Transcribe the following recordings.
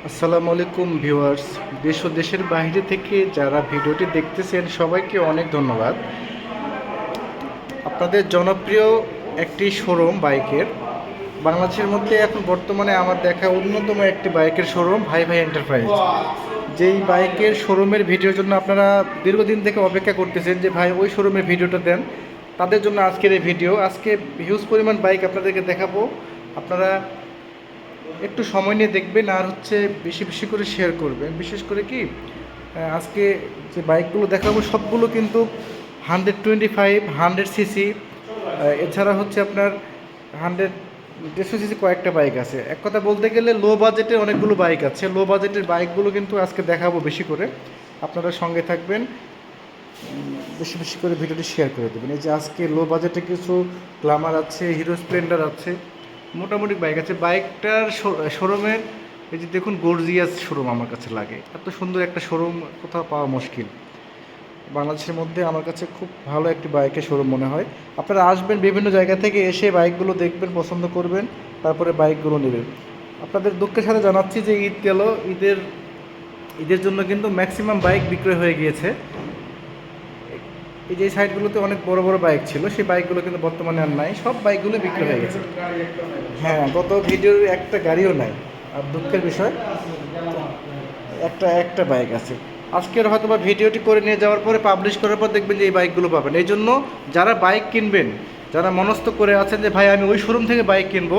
আসসালামু আলাইকুম ভিউয়ার্স। দেশ ও দেশের বাইরে থেকে যারা ভিডিওটি দেখতেছেন সবাইকে অনেক ধন্যবাদ। আপনাদের জনপ্রিয় একটি শোরুম বাইকের, বাংলাদেশের মধ্যে এখন বর্তমানে আমার দেখা অন্যতম একটি বাইকের শোরুম ভাই ভাই এন্টারপ্রাইজ। যেই বাইকের শোরুমের ভিডিওর জন্য আপনারা দীর্ঘদিন থেকে অপেক্ষা করতেছেন যে ভাই ওই শোরুমের ভিডিওটা দেন, তাদের জন্য আজকের এই ভিডিও। আজকে হিউজ পরিমাণ বাইক আপনাদেরকে দেখাবো, আপনারা একটু সময় নিয়ে দেখবেন আর বেশি বেশি করে শেয়ার করবেন। বিশেষ করে কি আজকে যে বাইকগুলো দেখাবো সবগুলো কিন্তু 125 100 সিসি, এছাড়া আপনার 150 সিসি কয়েকটা বাইক আছে। এক কথা বলতে গেলে লো বাজেটের অনেকগুলো বাইক আছে। লো বাজেটের বাইকগুলো কিন্তু আজকে দেখাবো বেশি করে, আপনারা সঙ্গে থাকবেন, বেশি বেশি করে ভিডিওটি শেয়ার করে দেবেন। এই যে আজকে লো বাজেটে কিছু গ্ল্যামার আছে, হিরো স্প্লেন্ডার আছে, মোটামুটি বাইক আছে। বাইকটার শোরুমের এই যে দেখুন, গর্জিয়াস শোরুম আমার কাছে লাগে। এত সুন্দর একটা শোরুম কোথাও পাওয়া মুশকিল বাংলাদেশের মধ্যে। আমার কাছে খুব ভালো একটি বাইকের শোরুম মনে হয়। আপনারা আসবেন, বিভিন্ন জায়গা থেকে এসে বাইকগুলো দেখবেন, পছন্দ করবেন, তারপরে বাইকগুলো নেবেন। আপনাদের দুঃখের সাথে জানাচ্ছি যে ঈদ গেল, ঈদের জন্য কিন্তু ম্যাক্সিমাম বাইক বিক্রয় হয়ে গিয়েছে। এই যে সাইডগুলোতে অনেক বড় বড় বাইক ছিল, সেই বাইকগুলো কিন্তু বর্তমানে আর নাই, সব বাইকগুলো বিক্রি হয়ে গেছে। হ্যাঁ, গত ভিডিওর একটা গাড়িও নাই। আর দুঃখের বিষয় একটা একটা বাইক আছে। আজকের হয়তো বা ভিডিওটি করে নিয়ে যাওয়ার পরে, পাবলিশ করার পর দেখবেন যে এই বাইকগুলো পাবেন। এই জন্য যারা বাইক কিনবেন, যারা মনস্থ করে আছেন যে ভাই আমি ওই শোরুম থেকে বাইক কিনবো,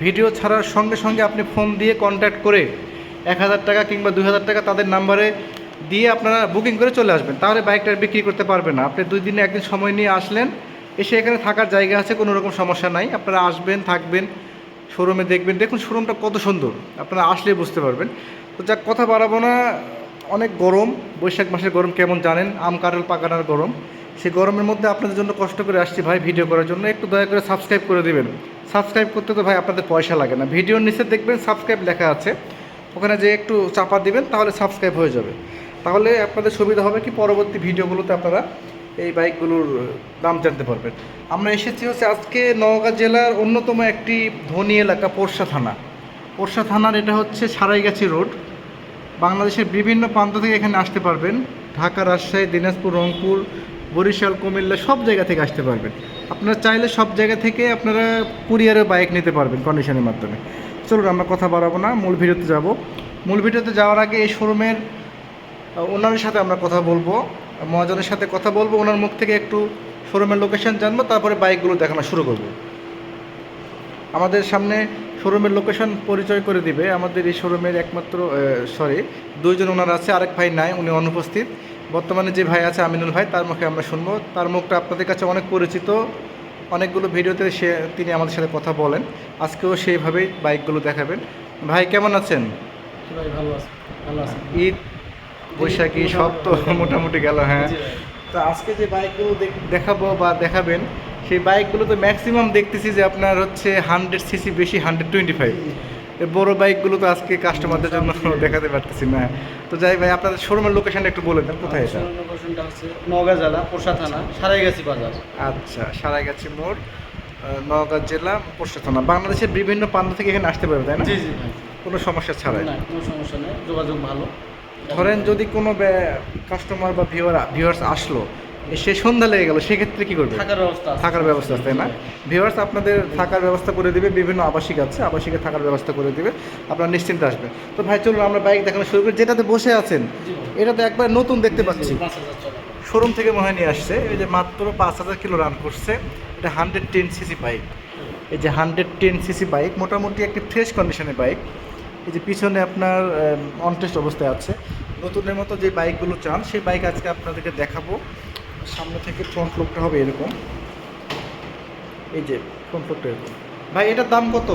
ভিডিও ছাড়ার সঙ্গে সঙ্গে আপনি ফোন দিয়ে কন্ট্যাক্ট করে 1000 টাকা কিংবা 2000 টাকা তাদের নাম্বারে দিয়ে আপনারা বুকিং করে চলে আসবেন। তাহলে বাইকটা বিক্রি করতে পারবেন না। আপনি 2 দিনে একদিন সময় নিয়ে আসলেন, এসে এখানে থাকার জায়গা আছে, কোনো রকম সমস্যা নাই। আপনারা আসবেন, থাকবেন, শোরুমে দেখবেন। দেখুন শোরুমটা কত সুন্দর, আপনারা আসলে বুঝতে পারবেন। তো যাক, কথা বাড়াবো না। অনেক গরম, বৈশাখ মাসের গরম কেমন জানেন, আম কাঁঠাল পাকানোর গরম। সেই গরমের মধ্যে আপনাদের জন্য কষ্ট করে আসছি ভাই ভিডিও করার জন্য। একটু দয়া করে সাবস্ক্রাইব করে দেবেন। সাবস্ক্রাইব করতে তো ভাই আপনাদের পয়সা লাগে না। ভিডিওর নিচে দেখবেন সাবস্ক্রাইব লেখা আছে, ওখানে যে একটু চাপা দিবেন, তাহলে সাবস্ক্রাইব হয়ে যাবে। তাহলে আপনাদের সুবিধা হবে কি, পরবর্তী ভিডিওগুলোতে আপনারা এই বাইকগুলোর দাম জানতে পারবেন। আমরা এসেছি আজকে নওগাঁ জেলার অন্যতম একটি ধনী এলাকা, পোরশা থানা। পোরশা থানার এটা সারাইগাছি রোড। বাংলাদেশের বিভিন্ন প্রান্ত থেকে এখানে আসতে পারবেন। ঢাকা, রাজশাহী, দিনাজপুর, রংপুর, বরিশাল, কুমিল্লা সব জায়গা থেকে আসতে পারবেন। আপনারা চাইলে সব জায়গা থেকে আপনারা কুরিয়ারে বাইক নিতে পারবেন কন্ডিশনের মাধ্যমে। চলুন আমরা কথা বাড়াবো না, মূল ভিডিওতে যাব। মূল ভিডিওতে যাওয়ার আগে এই শোরুমের ওনারের সাথে আমরা কথা বলবো, মহাজনের সাথে কথা বলবো, ওনার মুখ থেকে একটু শোরুমের লোকেশন জানবো, তারপরে বাইকগুলো দেখানো শুরু করব। আমাদের সামনে শোরুমের লোকেশন পরিচয় করে দিবে আমাদের এই শোরুমের একমাত্র দুইজন ওনার আছে, আরেক ভাই নাই, উনি অনুপস্থিত। বর্তমানে যে ভাই আছে আমিনুল ভাই, তার মুখে আমরা শুনবো। তার মুখটা আপনাদের কাছে অনেক পরিচিত, অনেকগুলো ভিডিওতে তিনি আমাদের সাথে কথা বলেন। আজকেও সেইভাবেই বাইকগুলো দেখাবেন। ভাই কেমন আছেন? ভাই ভালো আছে, ভালো আছে। ঈদ বৈশাখী সব তো মোটামুটি গেল। হ্যাঁ, তো আজকে যে বাইকগুলো দেখাবো বা দেখাবেন, সেই বাইকগুলো তো ম্যাক্সিমাম দেখতেছি যে আপনার 100 সিসি বেশি, 125। এই বড় বাইকগুলো তো আজকে কাস্টমারদের জন্য দেখাতে পারতেছি না। তো যাই ভাই, আপনাদের শোরুমের লোকেশনটা একটু বলে দেন, কোথায় এটা? লোকেশনটা হচ্ছে নওগাঁ জেলা পোরশা থানা, সারাইগাছি বাজার। আচ্ছা, সারাইগাছি মোড়, নওগাঁ জেলা, পোরশা থানা। বাংলাদেশের বিভিন্ন প্রান্ত থেকে এখানে আসতে পারবে, তাই না? জি জি ভাই, কোনো সমস্যা ছাড়াই? না কোনো সমস্যা নেই, যোগাযোগ ভালো। ধরেন যদি কোনো কাস্টমার বা ভিউয়ার্স আসলো, সে সন্ধ্যা লেগে গেল, সেক্ষেত্রে কী করবে? থাকার ব্যবস্থা আছে। থাকার ব্যবস্থা আছে, তাই না? ভিউয়ার্স আপনাদের থাকার ব্যবস্থা করে দিবে, বিভিন্ন আবাসিক আছে, আবাসিকে থাকার ব্যবস্থা করে দিবে, আপনারা নিশ্চিন্তে আসবেন। তো ভাই চলুন আমরা বাইক দেখানো শুরু করি। যেটাতে বসে আছেন এটা তো একবার নতুন দেখতে পাচ্ছি, শোরুম থেকে মনে হয় নিয়ে আসছে। এই যে মাত্র 5000 কিলো রান করছে, এটা 110 সিসি বাইক। এই যে 110 সিসি বাইক, মোটামুটি একটি ফ্রেশ কন্ডিশনের বাইক। এই যে পিছনে আপনার অনটেস্ট অবস্থায় আছে। নতুনের মতো যে বাইকগুলো চান, সেই বাইক আজকে আপনাদেরকে দেখাবো। সামনে থেকে ফ্রন্ট লুকটা হবে এরকম, এই যে ফ্রন্ট লুকটা এরকম। ভাই এটার দাম কত?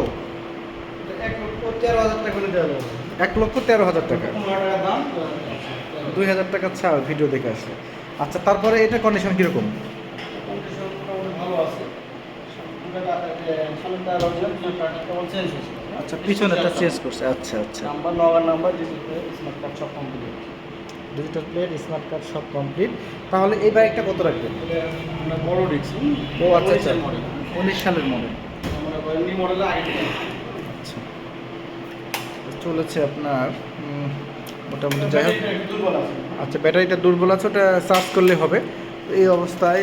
1,13,000 টাকা করে দেওয়া যাবে। 1,13,000 টাকা। 15 টাকা দাম, 2000 টাকা ছাড় ভিডিও দেখে আসলে। আচ্ছা, তারপরে এটা কন্ডিশন কীরকম? কন্ডিশন মোটামুটি ভালো আছে। সামনেটা অরিজিনাল, পিছনটা চেঞ্জ হয়েছে। আচ্ছা, পিছনেরটা চেঞ্জ করছে। আচ্ছা আচ্ছা, নাম্বার, নওগাঁর নাম্বার, ডিজিটাল স্মার্ট কার্ড সব complete. Digital plate, smart card সব কমপ্লিট। তাহলে এই বাইকটা কত রাখবেন? আমরা বড় দেখছি। ও আচ্ছা আচ্ছা, মডেল, 19 সালের মডেল। আমরা নিউ মডেলের আগে থেকে। আচ্ছা, চলেছে আপনার মোটামুটি যাই হোক। একটু দুর্বল আছে। আচ্ছা, ব্যাটারিটা দুর্বল আছে, ওটা চার্জ করলে হবে। তো এই অবস্থায়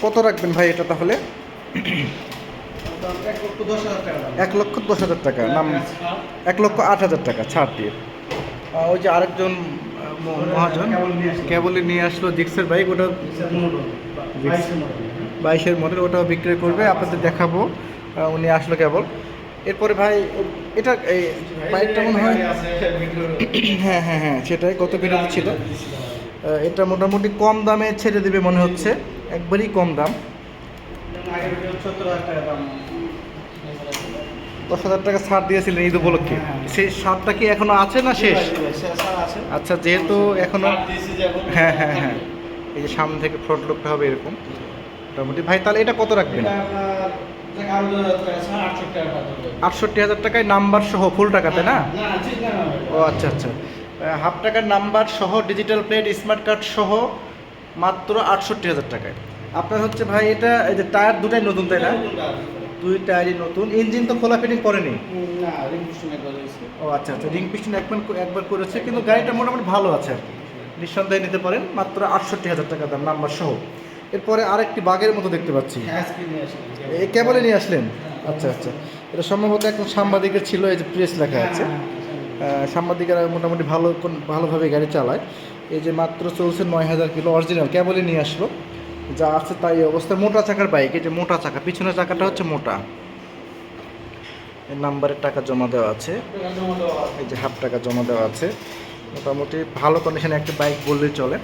কত রাখবেন ভাই এটা তাহলে? 1,10,000 টাকা দাম। 1,10,000 টাকা নাম, 1,08,000 টাকা ছাড় দিয়ে। ওই যে আরেকজন মহাজন কেবলই নিয়ে আসলো জিক্সের বাইক, ওটা 22-এর মডেল, ওটাও বিক্রি করবে, আপনাদের দেখাবো। উনি আসলো কেবল। এরপরে ভাই এটা এই বাইকটা মনে হয় হ্যাঁ হ্যাঁ হ্যাঁ সেটাই, কত বিরোধী ছিল। এটা মোটামুটি কম দামে ছেড়ে দেবে মনে হচ্ছে, একবারই কম দাম। 70,000 টাকা দাম। 10,000 টাকা ছাড় দিয়েছিলেন ঈদ উপলক্ষে। সেই ছাড়টা কি এখনো আছে না শেষ? আছে। আচ্ছা, যেহেতু এখনো হ্যাঁ হ্যাঁ হ্যাঁ, এই যে সামনে থেকে ফ্রন্ট লুকটা হবে এরকম মোটামুটি। ভাই তাহলে এটা কত রাখবেন? 68,000 টাকায় নাম্বার সহ ফুল টাকাতে না? ও আচ্ছা আচ্ছা, হাফ টাকার নাম্বার সহ ডিজিটাল প্লেট স্মার্ট কার্ড সহ মাত্র 68,000 টাকায়। আপনার হচ্ছে ভাই এটা এই যে টায়ার দুটাই নতুন তাই না? দুই টায়ারই নতুন, ইঞ্জিন তো খোলা ফিটিং করেনি? ও আচ্ছা আচ্ছা, রিং পিস্টন একবার করেছে, কিন্তু গাড়িটা মোটামুটি ভালো আছে আর কি, নিঃসন্দেহে নিতে পারেন। মাত্র 68,000 টাকা দাম নাম্বার সহ। এরপরে আরেকটি বাগের মতো দেখতে পাচ্ছি, এই কেবলে নিয়ে আসলেন? আচ্ছা আচ্ছা, এটা সম্ভবত এখন সাংবাদিকের ছিল, এই যে প্রেস লেখা আছে। সাংবাদিকেরা মোটামুটি ভালোভাবে গাড়ি চালায়। এই যে মাত্র চলছে 9,000 কিলো, অরিজিনাল কেবলে নিয়ে আসলো, যা আছে তাই অবস্থা। মোটা চাকার বাইক, এই যে মোটা চাকা, পিছনের চাকাটা হচ্ছে মোটা। এই নাম্বারের টাকা জমা দেওয়া আছে, এই যে হাফ টাকা জমা দেওয়া আছে। মোটামুটি ভালো কন্ডিশনে একটা বাইক বললেই চলে।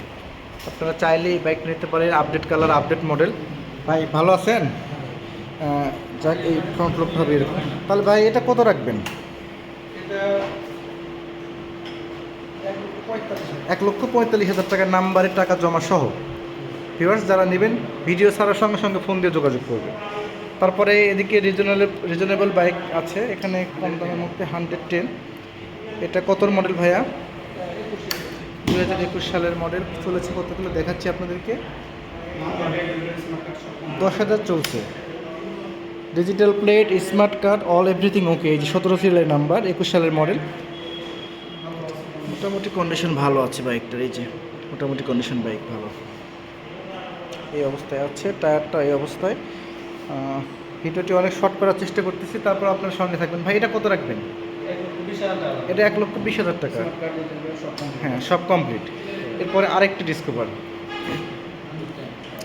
আপনারা চাইলে এই বাইক নিতে পারেন, আপডেট কালার, আপডেট মডেল। ভাই ভালো আছেন? যাক, এই ফ্রন্ট লুকটা হবে এরকম। তাহলে ভাই এটা কত রাখবেন? 1,45,000 টাকা নাম্বারের টাকা জমা সহ। ভিউয়ার্স যারা নেবেন ভিডিও ছাড়ার সঙ্গে সঙ্গে ফোন দিয়ে যোগাযোগ করবে। তারপরে এদিকে রিজনেবল বাইক আছে এখানে কম দামের মধ্যে, 110। এটা কতর মডেল ভাইয়া? 2021 সালের মডেল। চলেছে কতগুলো দেখাচ্ছি আপনাদেরকে, 10,000 চলছে। Digital plate smart card all everything okay. এই যে 17 সিরিয়ালের নাম্বার, 21 সালের মডেল। মোটামুটি কন্ডিশন ভালো আছে বাইকটার, এই যে মোটামুটি কন্ডিশন বাইক ভালো এই অবস্থায় আছে। টায়ারটা এই অবস্থায়। ভিডিওটি অনেক শর্ট করার চেষ্টা করতেছি, তারপর আপনার সঙ্গে থাকবেন। ভাই এটা কত রাখবেন? এটা 1,20,000 টাকা। হ্যাঁ, সব কমপ্লিট। এরপরে আরেকটি ডিসকভার,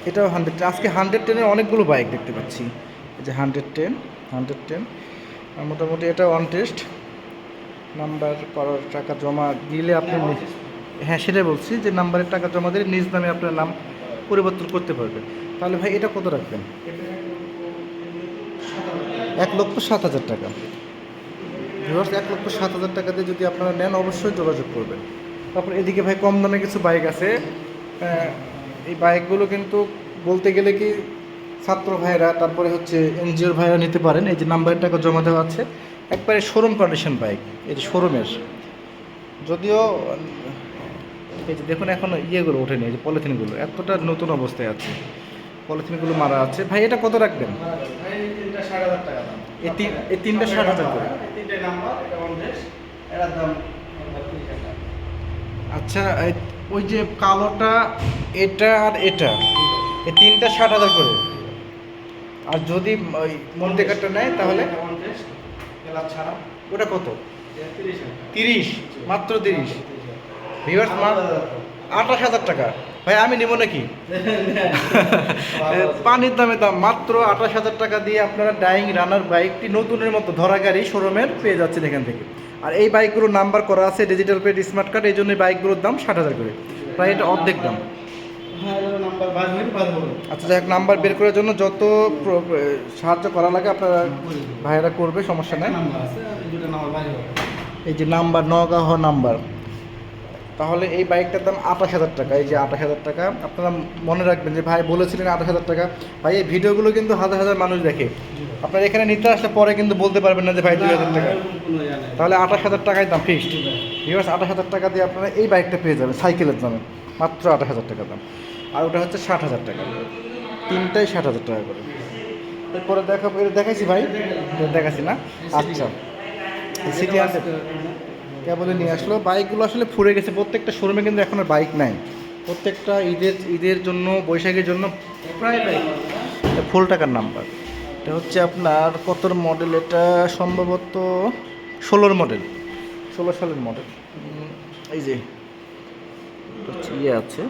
এটাও 110। আজকে 110-এর অনেকগুলো বাইক দেখতে পাচ্ছি। এই যে 110 মোটামুটি এটা অন টেস্ট। নাম্বার করার টাকা জমা দিলে আপনি, হ্যাঁ সেটাই বলছি যে নাম্বারের টাকা জমা দিলে নিজ নামে আপনার নাম পরিবর্তন করতে পারবেন। তাহলে ভাই এটা কত রাখবেন? 1,07,000 টাকা। 1,07,000 টাকাতে যদি আপনারা নেন অবশ্যই যোগাযোগ করবেন। তারপর এদিকে ভাই কম দামে কিছু বাইক আছে। এই বাইকগুলো কিন্তু বলতে গেলে কি ছাত্র ভাইরা, তারপরে হচ্ছে এনজিওর ভাইরা নিতে পারেন। এই যে নাম্বারের টাকা জমা দেওয়া আছে, একবারে শোরুম কন্ডিশন বাইক, এই যে শোরুমের। যদিও এই যে দেখুন এখন ইয়েগুলো ওঠেনি, এই যে পলিথিনগুলো এতটা নতুন অবস্থায় আছে, পলিথিনগুলো মারা আছে। ভাই এটা কত রাখবেন? এই তিনটা 60,000 করে। আচ্ছা, ওই যে কালোটা, এটা আর এটা, এই তিনটা 60,000 করে। আর যদি ওই মন্টেকারটা নেয় তাহলে ওটা কত? 30, মাত্র 30। ভিউয়ার্স 28,000 টাকা। ভাই আমি নেব নাকি? পানির দামে দাম। মাত্র 28,000 টাকা দিয়ে আপনারা ডাইং রানার বাইকটি নতুনের মতো ধরা গাড়ি শোরুমের পেয়ে যাচ্ছেন এখান থেকে। আর এই বাইকগুলোর নাম্বার করা আছে ডিজিটাল প্লেট স্মার্ট কার্ড, এই জন্য এই বাইকগুলোর দাম 60,000 করে, প্রায় এটা অর্ধেক দাম। আচ্ছা, যাই হোক, নাম্বার বের করার জন্য যত সাহায্য করা লাগে আপনারা ভাইয়েরা করবে, সমস্যা নেই। এই যে নাম্বার, নগাঁও নাম্বার। তাহলে এই বাইকটার দাম 28,000 টাকা। এই যে 28,000 টাকা। আপনারা মনে রাখবেন যে ভাই বলেছিলেন 28,000 টাকা। ভাই এই ভিডিওগুলো কিন্তু হাজার হাজার মানুষ দেখে। আপনারা এখানে নিতে আসলে পরে কিন্তু বলতে পারবেন না যে ভাই 2,000 টাকা। তাহলে 28,000 টাকায় দাম ফিক্সড। ভিউয়ার্স 28,000 টাকা দিয়ে আপনারা এই বাইকটা পেয়ে যাবেন সাইকেলের দামে, মাত্র 28,000 টাকা দাম। আর ওটা হচ্ছে 60,000 টাকা, তিনটাই 60,000 টাকা করে। এরপরে দেখাইছি ভাই, দেখাচ্ছি না? আচ্ছা, সিটি কেবলই নিয়ে আসলো। বাইকগুলো আসলে ফুরে গেছে, প্রত্যেকটা শোরুমে কিন্তু এখন আর বাইক নাই। প্রত্যেকটা ঈদের জন্য, বৈশাখের জন্য প্রায় বাইক। এটা ফুল টাকার নাম্বার। এটা হচ্ছে আপনার কতর মডেল, এটা সম্ভবত 16 মডেল, 16 সালের মডেল। এই যে এটা হচ্ছে ইয়ে আছে,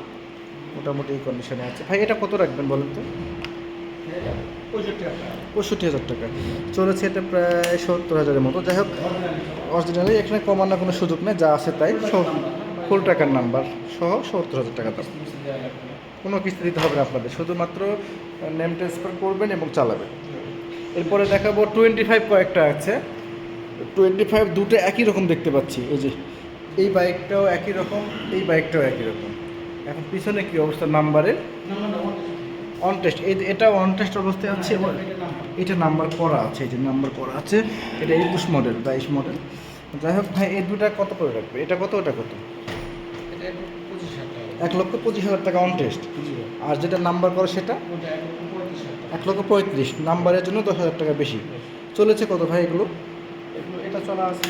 মোটামুটি এই কন্ডিশনে আছে। ভাই এটা কত রাখবেন বলেন তো? 65,000 টাকা চলেছে। এটা প্রায় 70,000-এর মতো। যাই হোক, অরিজিনালি এখানে কমানোর কোনো সুযোগ নেই, যা আছে তাই। ফুল টাকার নাম্বার সহ 70,000 টাকা দাম। কোনো কিস্তি দিতে হবে না আপনাদের, শুধুমাত্র নেম ট্রান্সফার করবেন এবং চালাবেন। এরপরে দেখাবো 25 কয়েকটা আছে। 25 দুটো একই রকম দেখতে পাচ্ছি। এই যে এই বাইকটাও একই রকম, এই বাইকটাও একই রকম। এখন পিছনে কি অবস্থা নাম্বারের? অন টেস্ট, এটা অন টেস্ট অবস্থায় আছে এবং এটা নাম্বার করা আছে। এই যে নাম্বার করা আছে। এটা 21 মডেল, 22 মডেল। যাই হোক ভাই, এই দুটা কত করে রাখবে? এটা কত, ওটা কত? 1,25,000 টাকা অন টেস্ট। আর যেটা নাম্বার করা সেটা 1,35,000। নাম্বারের জন্য 10,000 টাকা বেশি। চলেছে কত ভাই এগুলো? এটা চলা আছে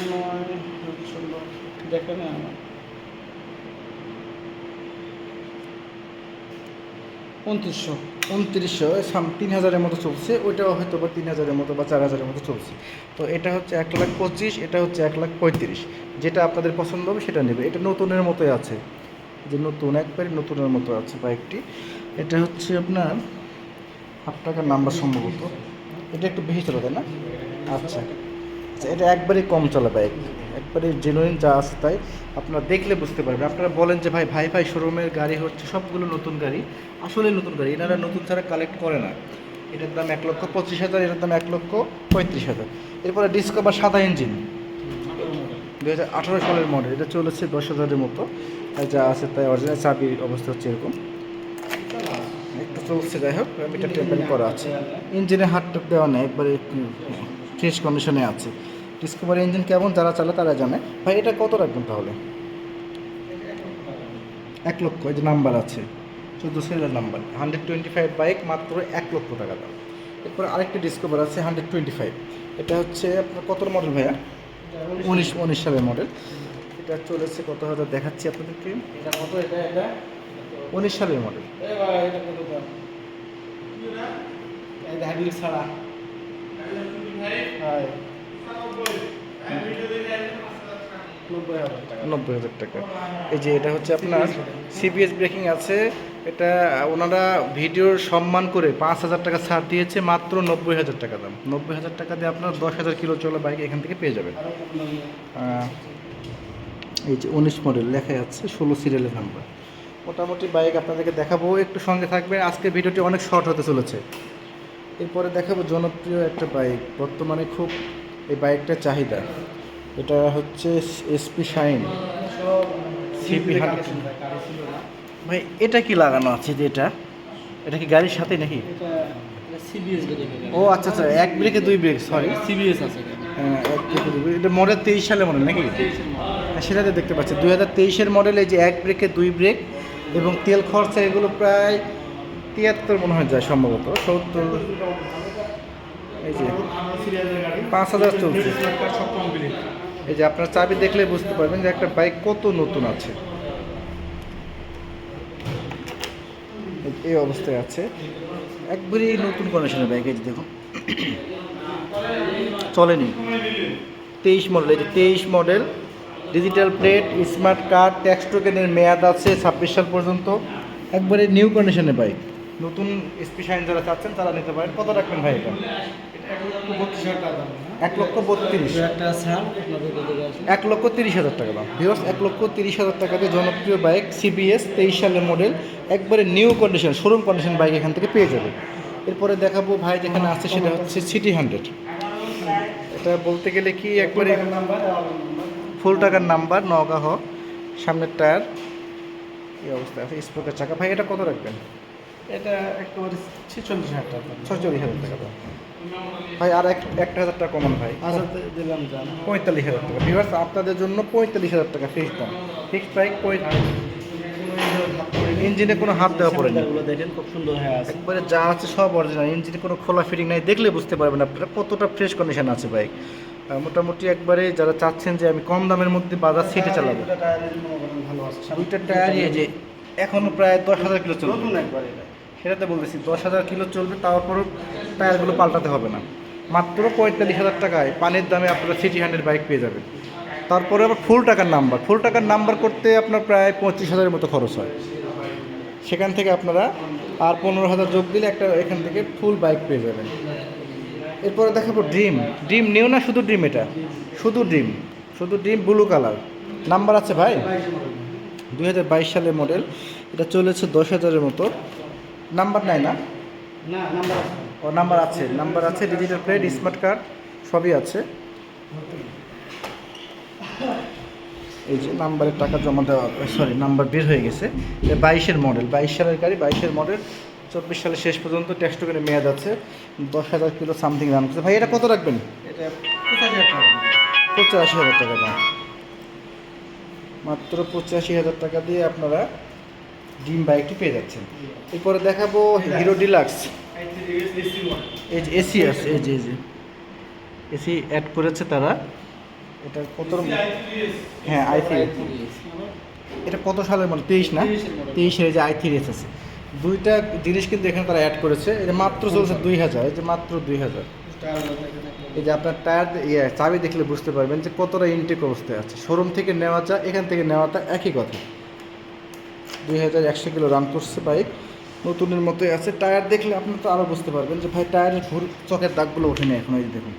দেখেন 2900। 2900, 3,000-এর মতো চলছে। ওইটাও হয়তো বা 3,000-এর মতো বা 4,000-এর মতো চলছে। তো এটা হচ্ছে 1,25,000, এটা হচ্ছে 1,35,000। যেটা আপনাদের পছন্দ হবে সেটা নেবে। এটা নতুনের মতোই আছে, যে নতুন, একবারে নতুনের মতো আছে বাইকটি। এটা হচ্ছে আপনার 8 টাকার নাম্বার সম্ভবত। এটা একটু বেশি চলে, তাই না? আচ্ছা, এটা একবারেই কম চলে বাইক, একবারে জেনুইন যা আছে তাই। আপনারা দেখলে বুঝতে পারবেন। আপনারা বলেন যে ভাই ভাই ভাই শোরুমের গাড়ি হচ্ছে সবগুলো নতুন গাড়ি। আসলে নতুন গাড়ি এনারা নতুন ছাড়া কালেক্ট করে না। এটার দাম 1,25,000, এটার দাম 1,35,000। এরপরে ডিসকভার সাদা ইঞ্জিন, 2018 সালের মডেল। এটা চলেছে 10,000-এর মতো, আর যা আছে তাই। অরিজিনাল চাবির অবস্থা হচ্ছে এরকম, একটু চলছে। যাই হোক, মিটার টেম্পারিং করা আছে। ইঞ্জিনে হাত টাপ দেওয়া নেই, একবারে ফ্রেশ কন্ডিশনে আছে। ডিসকভার ইঞ্জিন কেমন যারা চালে তারা জানে। ভাই এটা কত রাখবেন তাহলে? 1 লক্ষ। এই যে নাম্বার আছে, 14 সিরিয়াল নাম্বার, 125 বাইক, মাত্র 1 লক্ষ টাকা দাম। এরপর আরেকটি ডিসকভার আছে 125। এটা হচ্ছে আপনার কত মডেল ভাইয়া? 19 সালের মডেল। এটা চলেছে কত হাজার দেখাচ্ছি আপনাদেরকে। এটা কত? এটা 19 সালের মডেল। এটা কত দাম? এই হাইড্রোলিক ছাড়া। হ্যাঁ, 90,000 টাকা। এই যে এটা হচ্ছে আপনার সিবিএস ব্রেকিং আছে। এটা ওনারা ভিডিওর সম্মান করে 5,000 টাকা ছাড় দিয়েছে, মাত্র 90,000 টাকা দাম। 90,000 টাকা দিয়ে আপনার 10,000 কিলো চলা বাইক এখান থেকে পেয়ে যাবেন। এই যে 19 মডেল লেখা যাচ্ছে, 16 সিরিয়ালের নাম্বার। মোটামুটি বাইক আপনাদেরকে দেখাবো, একটু সঙ্গে থাকবে। আজকে ভিডিওটি অনেক শর্ট হতে চলেছে। এরপরে দেখাবো জনপ্রিয় একটা বাইক, বর্তমানে খুব এই বাইকটার চাহিদা। এটা হচ্ছে এসপি শাইন সিপি 100। ভাই এটা কি লাগানো আছে? যে এটা কি গাড়ির সাথে নাকি? এটা সিবিএস ব্রেক। ও আচ্ছা আচ্ছা, এক ব্রেকে দুই ব্রেক, সরি। সিবিএস আছে হ্যাঁ, এক ব্রেকে দুই ব্রেক। এটা মডেল 23 সালের মডেল নাকি? হ্যাঁ, সেটাতে দেখতে পাচ্ছি 2023-এর মডেল। এই যে এক ব্রেকে দুই ব্রেক, এবং তেল খরচা এগুলো প্রায় 73 মনে হয় যায়, সম্ভবত 70। এই যে 5,000 চলছে। এই যে আপনার চাবি দেখলে বুঝতে পারবেন যে একটা বাইক কত নতুন আছে। এই অবস্থায় আছে, একবারেই নতুন কন্ডিশনের বাইক। এই যে দেখুন, চলেনি। 23 মডেল। এই যে 23 model, digital plate, smart card, tax টোকেনের মেয়াদ আছে 26 সাল পর্যন্ত। একবারে নিউ কন্ডিশনের বাইক। নতুন এসপি শাইন যারা চাচ্ছেন তারা নিতে পারেন। কত রাখবেন ভাই এটা? 1,32,000। একটা ছাড় 1,30,000 টাকা দাম। ভিউয়ার্স, 1,30,000 টাকাতে জনপ্রিয় বাইক সিবিএস 23 সালের মডেল, একবারে new condition, showroom condition bike এখান থেকে পেয়ে যাবে। এরপরে দেখাবো ভাই যেখানে আছে সেটা হচ্ছে সিটি 100। এটা বলতে গেলে কি একবারে ফুল টাকার নাম্বার, নগাঁও, সামনের টায়ার এই অবস্থা আছে, স্পোকের চাকা। ভাই এটা কত রাখবেন? এটা একেবারে 46,000 টাকা। 46,000 টাকা দাম। ভাই আর 1,000 টাকা কমান ভাই, আচ্ছা দিলাম জান 45,000 টাকা। ভিউয়ার্স, আপনাদের জন্য 45,000 টাকা ফিক্সড দাম, ফিক্সড প্রাইস। ইঞ্জিনে কোনো হাত দেওয়া পড়েনি। এগুলো দেখেন খুব সুন্দর হয়ে আছে। একবারে যা আছে সব অরিজিনাল, ইঞ্জিনে কোনো খোলা ফিটিং নাই। দেখলে বুঝতে পারবেন আপনারা কতটা ফ্রেশ কন্ডিশন আছে বাইক। মোটামুটি একবারে যারা চাচ্ছেন যে আমি কম দামের মধ্যে বাজাজ সিটে চালাবো, দুইটা টায়ারের মনে করেন ভালো আছে। দুইটা টায়ারই এই যে এখনও প্রায় 10,000 কিলো চলবে। নতুন একবার এটা। সেটাতে বলতেছি 10,000 কিলো চলবে, তারপরও টায়ারগুলো পাল্টাতে হবে না। মাত্র 45,000 টাকায় পানির দামে আপনারা সিটি 100 বাইক পেয়ে যাবেন। তারপরে আবার ফুল টাকার নাম্বার করতে আপনার প্রায় 25,000-এর মতো খরচ হয়। সেখান থেকে আপনারা আর 15,000 যোগ দিলে একটা এখান থেকে ফুল বাইক পেয়ে যাবেন। এরপরে দেখাবো ড্রিম নিউ না, শুধু ড্রিম, এটা শুধু ড্রিম ব্লু কালার। নাম্বার আছে ভাই 2022 সালের মডেল, এটা চলেছে 10,000-এর মতো। নাম্বার নাই না? না, নাম্বার আছে। ও নাম্বার আছে, ডিজিটাল প্লেট, স্মার্ট কার্ড সবই আছে। এই যে নাম্বারের টাকা জমা দেওয়া, নাম্বার বের হয়ে গেছে। 22-এর মডেল, 22 সালের গাড়ি, 22-এর মডেল, 24 সালের শেষ পর্যন্ত টেস্ট করে মেয়াদ আছে। 10,000 কিলো সামথিং রান করছে। ভাই এটা কত রাখবেন? এটা 85,000 টাকা। 85,000 টাকা দাম। মাত্র 85,000 টাকা দিয়ে আপনারা ড্রিম বাইকটি পেয়ে যাচ্ছেন। এরপরে দেখাবো হিরো ডিলাক্স। এই যে এসি আছে, এই যে এসি অ্যাড করেছে তারা। এটা কত? হ্যাঁ, i3। এটা কত সালের মডেল? 23 না? 23-এর এই যে i3s আছে। দুইটা জিনিস কিন্তু এখানে তারা অ্যাড করেছে। এটা মাত্র চলছে 2,000, এই যে মাত্র 2,000। এই যে আপনার টায়ার চাবি দেখলে বুঝতে পারবেন যে কতটা ইনটেক অবস্থায় আছে। শোরুম থেকে নেওয়াটা, এখান থেকে নেওয়াটা একই কথা। 2,100 কিলো রান করছে বাইক, নতুনের মতোই আছে। টায়ার দেখলে আপনি তো আরও বুঝতে পারবেন যে ভাই টায়ারের চকের দাগগুলো ওঠেনি এখন। এই যে দেখুন,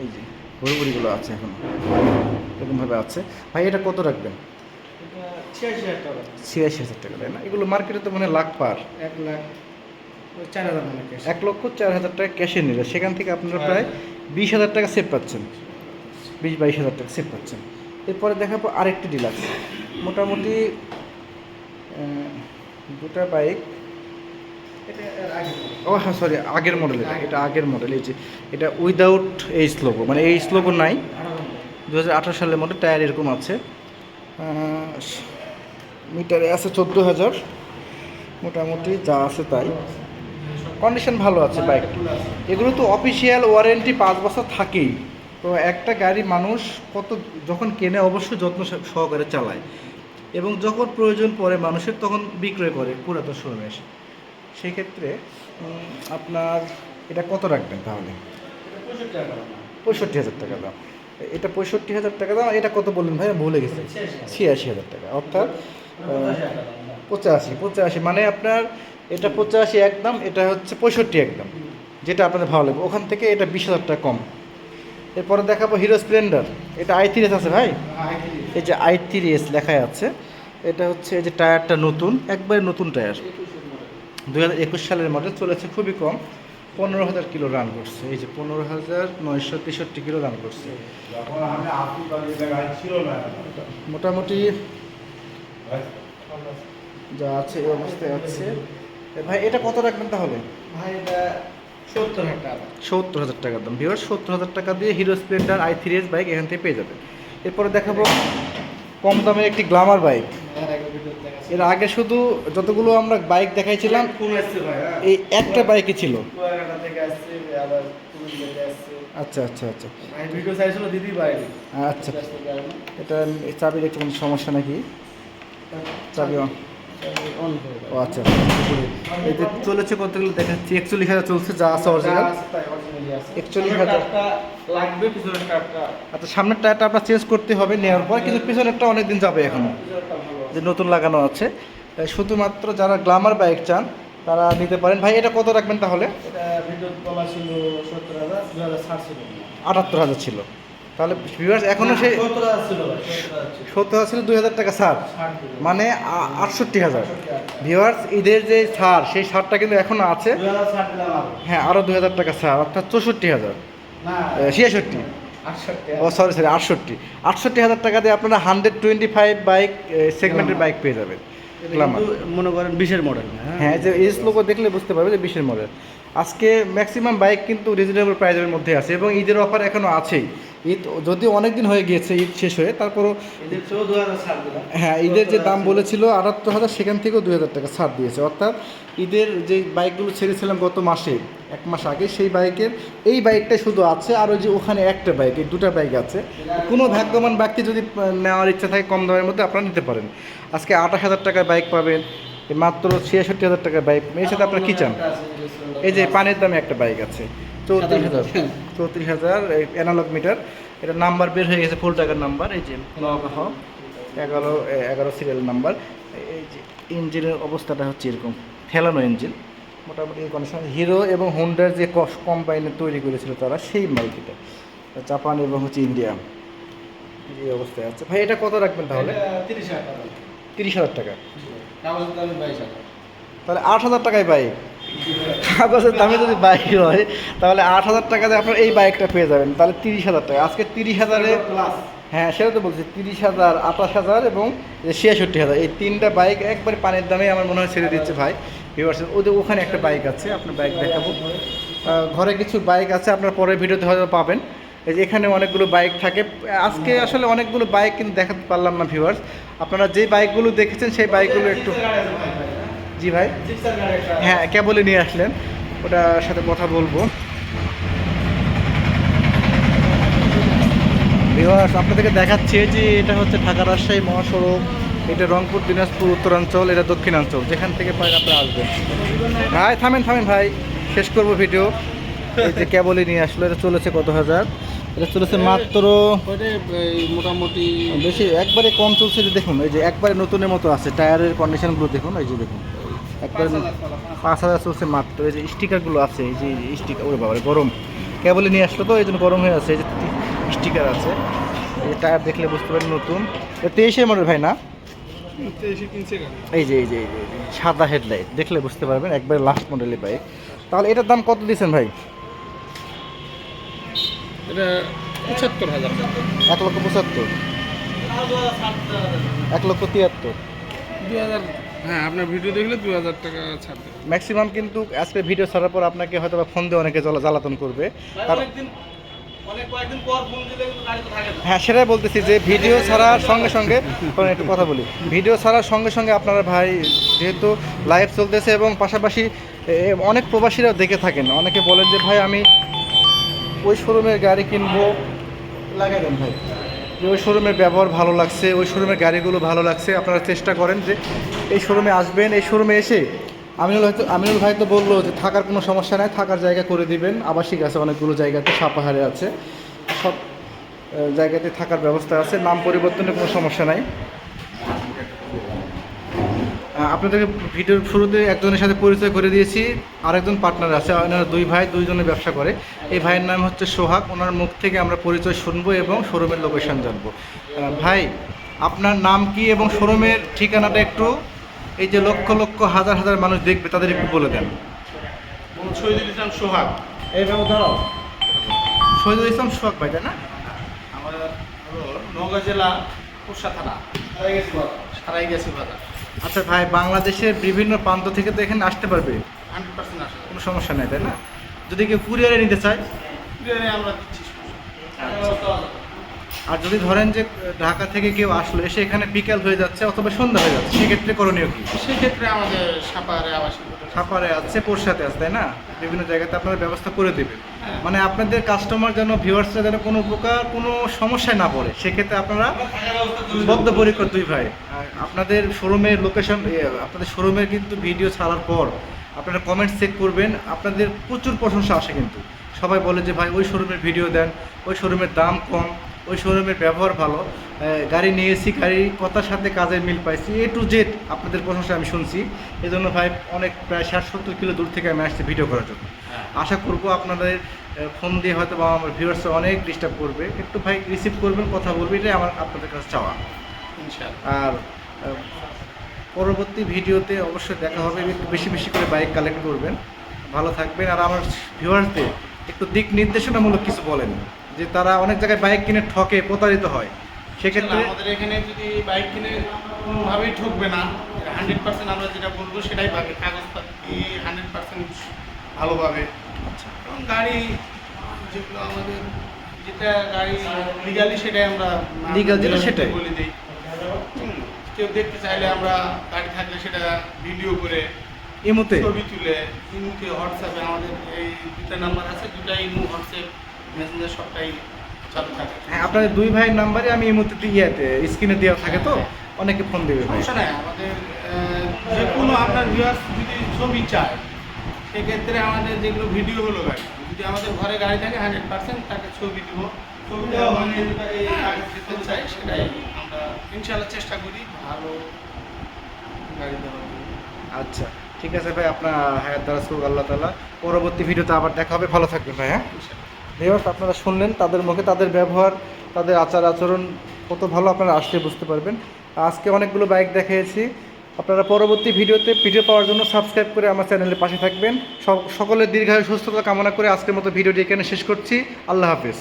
এই যে ভুড়িগুলো আছে এখন, এরকমভাবে আছে। ভাই এটা কত রাখবেন? এটা 86,000 টাকা। 86,000 টাকা, তাই না? এগুলো মার্কেটে তো মানে লাখ পার। 1,04,000 মানে ক্যাশ। 1,04,000 টাকা ক্যাশে নিলে সেখান থেকে আপনারা প্রায় 20,000 টাকা সেভ পাচ্ছেন, 22,000 টাকা সেভ পাচ্ছেন। এরপরে দেখাবো আরেকটি ডিলাক্স। মোটামুটি দুটা বাইক। এটা এর আগে। ও হ্যাঁ, আগের মডেল। এটা আগের মডেল। এই যে এটা উইদাউট এই স্লোগো, মানে এই স্লোগো নাই। 2018 সালের মডেল, টায়ার এরকম আছে। মিটারে আছে 14,000। মোটামুটি যা আছে তাই, কন্ডিশন ভালো আছে বাইক। এগুলো তো অফিসিয়াল ওয়ারেন্টি 5 বছর থাকেই। তো একটা গাড়ি মানুষ যখন কেনে অবশ্যই যত্ন সহকারে চালায়, এবং যখন প্রয়োজন পড়ে মানুষের তখন বিক্রয় করে পুরাতন শোরুমে এসে। সেক্ষেত্রে আপনার এটা কত রাখবেন তাহলে? 65,000 টাকা দাম। এটা 65,000 টাকা দাম। এটা কত বললেন ভাই? ভুলে গেছি। 86,000 টাকা, অর্থাৎ 85 মানে আপনার এটা 85 একদম, এটা হচ্ছে 65 একদম, যেটা আপনাদের ভালো লাগবে। ওখান থেকে এটা 20,000 টাকা কম। এরপরে দেখাবো হিরো স্প্লেন্ডার। এটা i3s আছে ভাই, এই যে i3s লেখাই আছে। এটা হচ্ছে এই যে টায়ারটা নতুন, একবারে নতুন টায়ার, 2021 সালের মডেল, চলেছে খুবই কম, 15,000 কিলো রান করছে। এই যে 15,963 কিলো রান করছে। মোটামুটি যা আছে এই অবস্থায় আছে। ভাই এটা কত রাখবেন তাহলে? ভাই এটা 70,000 টাকা। 70,000 টাকার দাম। ভিউয়ার 70,000 টাকা দিয়ে হিরো স্প্লেন্ডার i3s বাইক এখান থেকে পেয়ে যাবেন। এরপরে দেখাবো কম দামের একটি গ্ল্যামার বাইক। এর আগে শুধু যতগুলো আমরা বাইক দেখাইছিলাম এই একটা বাইকই ছিল। আচ্ছা। আচ্ছা, এটা চাবির একটু কোনো সমস্যা নাকি? চাবি ও আচ্ছা। এই যে চলেছে কতগুলো দেখাচ্ছি, 41,000 চলছে, যা আছে অরিজিনাল 41,000 লাগবে। পিছনের কার্ডটা, আচ্ছা, সামনের টায়ারটা আপনার চেঞ্জ করতে হবে নেওয়ার পর, কিন্তু পিছনেরটা অনেক দিন যাবে এখনো, যে নতুন লাগানো আছে। শুধুমাত্র যারা গ্ল্যামার বাইক চান তারা নিতে পারেন। ভাই এটা কত রাখবেন তাহলে? এটা ভিডিও বলা ছিল 70,000, 2000 ছিল 78,000 ছিল। তাহলে ভিউয়ার্স এখনো সেই 70,000 ছিল ভাই, 70,000 ছিল, 2,000 টাকা ছাড়, মানে 68,000। ভিউয়ার্স ঈদের যে ছাড়, সেই ছাড়টা কিন্তু এখনো আছে। 2000 দিলাম আরো। হ্যাঁ, আরও 2,000 টাকা ছাড়, অর্থাৎ 64,000, না 66। 68। ও সরি 68,000 টাকা দিয়ে আপনারা 125 বাইক সেগমেন্টের বাইক পেয়ে যাবেন গ্ল্যামার। মনে করেন 20-এর মডেল। হ্যাঁ, যে এস লোগো দেখলে বুঝতে পারবে যে 20-এর মডেল। আজকে ম্যাক্সিমাম বাইক কিন্তু রিজনেবল প্রাইসের মধ্যে আছে এবং ঈদের অফার এখনও আছেই। ঈদ যদিও অনেক দিন হয়ে গিয়েছে ঈদ শেষ হয়ে, তারপরও এদের 14,000 ছাড় দিলাম। হ্যাঁ ঈদের যে দাম বলেছিল 78,000 সেখান থেকেও 2,000 টাকা ছাড় দিয়েছে। অর্থাৎ ঈদের যে বাইকগুলো ছেড়েছিলাম গত মাসে, 1 মাস আগে, সেই বাইকের এই বাইকটাই শুধু আছে, আর ওই যে ওখানে একটা বাইক, এই 2টা বাইক আছে। কোনো ভাগ্যবান ব্যক্তি যদি নেওয়ার ইচ্ছা থাকে কম দামের মধ্যে আপনারা নিতে পারেন। আজকে 28,000 টাকার বাইক পাবেন, মাত্র 66,000 টাকার বাইক। এর সাথে আপনারা কী চান? এই যে পানির দামে একটা বাইক আছে 34,000 অ্যানালগ মিটার। এটা নাম্বার বের হয়ে গেছে, ফুল টাকার নাম্বার। এই যে 11 সিরিয়াল নাম্বার। এই যে ইঞ্জিনের অবস্থাটা হচ্ছে এরকম, ফেলানো ইঞ্জিন, মোটামুটি এই কন্ডিশন। হিরো এবং হোন্ডার যে কম্বাইনে তৈরি করেছিল তারা, সেই বাইক এটা, জাপান এবং হচ্ছে ইন্ডিয়া, এই অবস্থায় আছে। ভাই এটা কত রাখবেন তাহলে? 30,000 টাকা। কাগজের দামে 22,000। তাহলে 8,000 টাকায় বাইক। কাগজের দামে যদি বাইক হয় তাহলে 8,000 টাকাতে আপনার এই বাইকটা পেয়ে যাবেন। তাহলে 30,000 টাকা। আজকে 30,000-এ প্লাস। হ্যাঁ সেটা তো বলছি, 30,000, 28,000 এবং 66,000, এই 3টা বাইক একবারে পানির দামে আমার মনে হয় ছেড়ে দিচ্ছে ভাই। ভিউয়ার্স, ওদের ওখানে একটা বাইক আছে, আপনার বাইক দেখাবো। ঘরে কিছু বাইক আছে, আপনার পরের ভিডিওতে হয়তো পাবেন। এই যে এখানে অনেকগুলো বাইক থাকে। আজকে আসলে অনেকগুলো বাইক কিন্তু দেখাতে পারলাম না ভিউয়ার্স। আপনারা যে বাইকগুলো দেখেছেন সেই বাইকগুলো একটু, জি ভাই, হ্যাঁ কেবলই নিয়ে আসলেন, ওটার সাথে কথা বলবো। ভিউয়ার্স, আপনাদেরকে দেখাচ্ছি যে এটা হচ্ছে ঢাকা রাজশাহী মহাসড়ক, এটা রংপুর দিনাজপুর উত্তরাঞ্চল, এটা দক্ষিণাঞ্চল, যেখান থেকে পারেন আপনারা আসবেন। ভাই থামেন ভাই, শেষ করবো ভিডিও। এই যে কেবলই নিয়ে আসলো, এটা চলেছে কত হাজার? এটা চলেছে মাত্র মোটামুটি বেশি, একবারে কম চলছে। যে দেখুন, এই যে একবারে নতুনের মতো আছে, টায়ারের কন্ডিশনগুলো দেখুন, এই যে দেখুন একবারে 5,000 চলছে মাত্র। এই যে স্টিকারগুলো আছে, এই যে স্টিকার, ওরে বাবা গরম, কেবলে নিয়ে আসলো তো এই জন্য গরম হয়ে আছে। এই যে স্টিকার আছে, এই যে টায়ার দেখলে বুঝতে পারেন নতুন। 23-এর মডেল ভাই না? এই যে সাদা হেডলাইট দেখলে বুঝতে পারবেন, একবারে লাস্ট মডেলের বাইক। তাহলে এটার দাম কত দিয়েছেন ভাই? এটা 75,000। 1,75,000, 1,73,000। 2,000। হ্যাঁ, আপনার ভিডিও দেখলে 2,000 টাকা ছাড় দেবে। ম্যাক্সিমাম কিন্তু আজকে ভিডিও ছাড়ার পর আপনাকে হয়তো বা ফোন দিয়ে অনেকে জ্বালাতন করবে। কয়েকদিন পর ফোন দিলে কিন্তু গাড়ি তো থাকে না। হ্যাঁ সেটাই বলতেছি যে ভিডিও ছাড়ার সঙ্গে সঙ্গে একটু কথা বলি, ভিডিও ছাড়ার সঙ্গে সঙ্গে আপনারা ভাই, যেহেতু লাইভ চলতেছে এবং পাশাপাশি অনেক প্রবাসীরাও দেখে থাকেন, অনেকে বলেন যে ভাই আমি ওই শোরুমের গাড়ি কিনবো, লাগাই দেন ভাই, যে ওই শোরুমের ব্যবহার ভালো লাগছে, ওই শোরুমের গাড়িগুলো ভালো লাগছে। আপনারা চেষ্টা করেন যে এই শোরুমে আসবেন, এই শোরুমে এসে আমিনুল ভাই তো বললো যে থাকার কোনো সমস্যা নাই, থাকার জায়গা করে দিবেন। আবাসিক আছে অনেকগুলো জায়গাতে, সাপাহারে আছে, সব জায়গাতে থাকার ব্যবস্থা আছে, নাম পরিবর্তনের কোনো সমস্যা নাই। আপনাদেরকে ভিডিওর শুরুতে একজনের সাথে পরিচয় করে দিয়েছি, আরেকজন পার্টনার আছে, ওনারা 2 ভাই, 2 জনে ব্যবসা করে। এই ভাইয়ের নাম হচ্ছে সোহাগ, ওনার মুখ থেকে আমরা পরিচয় শুনবো এবং শোরুমের লোকেশন জানবো। ভাই আপনার নাম কি এবং শোরুমের ঠিকানাটা একটু, এই যে লক্ষ লক্ষ হাজার হাজার মানুষ দেখবে তাদের একটু বলে দেন। শহীদুল ইসলাম সোহাগ। এইভাবে দাঁড়াও, শহীদুল ইসলাম সোহাগ ভাই, তাই না? আমাদের হলো নওগাঁ জেলা পোরশা থানা, সারাইগাছি বাজার। আচ্ছা ভাই, বাংলাদেশের বিভিন্ন প্রান্ত থেকে তো এখানে আসতে পারবে, 100% আসে। কোনো সমস্যা নেই তাই না? যদি কেউ কুরিয়ারে নিতে চায়, কুরিয়ারে আমরা দিচ্ছি। আর যদি ধরেন যে ঢাকা থেকে কেউ আসলো, এসে এখানে বিকাল হয়ে যাচ্ছে অথবা সন্ধ্যা হয়ে যাচ্ছে, সেক্ষেত্রে করণীয় কি? সেক্ষেত্রে আমাদের সাপাহারে আবাসিক সাপারে আছে, পোরশাতে আছে, তাই না? বিভিন্ন জায়গাতে আপনারা ব্যবস্থা করে দেবেন। মানে আপনাদের কাস্টমার যেন, ভিউয়ার্সরা যেন কোনো প্রকার কোনো সমস্যায় না পড়ে, সেক্ষেত্রে আপনারা বদ্ধপরিকর 2 ভাই। আর আপনাদের শোরুমের লোকেশন, আপনাদের শোরুমের কিন্তু ভিডিও ছাড়ার পর আপনারা কমেন্ট চেক করবেন, আপনাদের প্রচুর প্রশংসা আসে কিন্তু। সবাই বলে যে ভাই ওই শোরুমের ভিডিও দেন, ওই শোরুমের দাম কম, ওই শোরুমের ব্যবহার ভালো, গাড়ি নিয়েছি, গাড়ির কথার সাথে কাজের মিল পাইছি, A to Z আপনাদের প্রশংসা আমি শুনছি। এই জন্য ভাই অনেক প্রায় 60-70 কিলো দূর থেকে আমি আসছি ভিডিও করার জন্য। আশা করবো আপনাদের ফোন দিয়ে হয়তো বা আমার ভিউয়ার্সরা অনেক ডিস্টার্ব করবে, একটু ভাই রিসিভ করবেন, কথা বলবেন, এটাই আমার আপনাদের কাছে চাওয়া। আর পরবর্তী ভিডিওতে অবশ্যই দেখা হবে, একটু বেশি বেশি করে বাইক কালেক্ট করবেন। ভালো থাকবেন। আর আমার ভিউয়ার্সদের একটু দিক নির্দেশনামূলক কিছু বলেন, যে তারা অনেক জায়গায় বাইক কিনে ঠকে, প্রতারিত হয়, সেক্ষেত্রে আমাদের এখানে যদি বাইক কিনে কোনোভাবেই ঠকবে না, 100% আমরা যেটা বলবো সেটাই পাবে। কাগজপাতি 100% ভালোভাবে। এবং গাড়ি যেগুলো আমাদের যেটা গাড়ি লিগালি সেটাই আমরা Legal যেটা সেটাই। বলে দিই। কেউ দেখতে চাইলে আমরা গাড়ি থাকলে সেটা ভিডিও করে ইমুতে ছবি তুলে ইমুতে হোয়াটসঅ্যাপে আমাদের এই দুটা নাম্বার আছে, দুটাই ইমু হোয়াটসঅ্যাপ মেসেঞ্জার সবটাই চালু থাকে। হ্যাঁ, আপনাদের দুই ভাইয়ের নাম্বারে আমি ইমুতে ইয়েতে স্ক্রিনে দেওয়া থাকে তো অনেকে ফোন দেবে ভাই। সমস্যা নাই, আমাদের যে কোনো আপনার ভিউয়ার্স যদি ছবি চায় সেক্ষেত্রে আমাদের যেগুলো ভিডিও হলো গাড়ি, যদি আমাদের ঘরে গাড়ি থাকে 100% তাকে ছবি দিব। ছবি দেওয়া মানে এই আগে যেতে চাই সেটাই আমরা ইনশাআল্লাহ চেষ্টা করি ভালো গাড়ি দেওয়ার জন্য। আচ্ছা ঠিক আছে ভাই, আপনার হায়াত দ্বারা সুখ আল্লাহ তাআলা। পরবর্তী ভিডিওতে আবার দেখা হবে, ভালো থাকবেন ভাই। হ্যাঁ ভিউয়ার্স, আপনারা শুনলেন তাদের মুখে, তাদের ব্যবহার, তাদের আচার আচরণ কত ভালো, আপনারা আসলে বুঝতে পারবেন। আজকে অনেকগুলো বাইক দেখিয়েছি। আপনারা পরবর্তী ভিডিও পাওয়ার জন্য সাবস্ক্রাইব করে আমার চ্যানেলের পাশে থাকবেন। সকলের দীর্ঘায়ু সুস্থতা কামনা করে আজকের মতো ভিডিওটি এখানে শেষ করছি। আল্লাহ হাফেজ।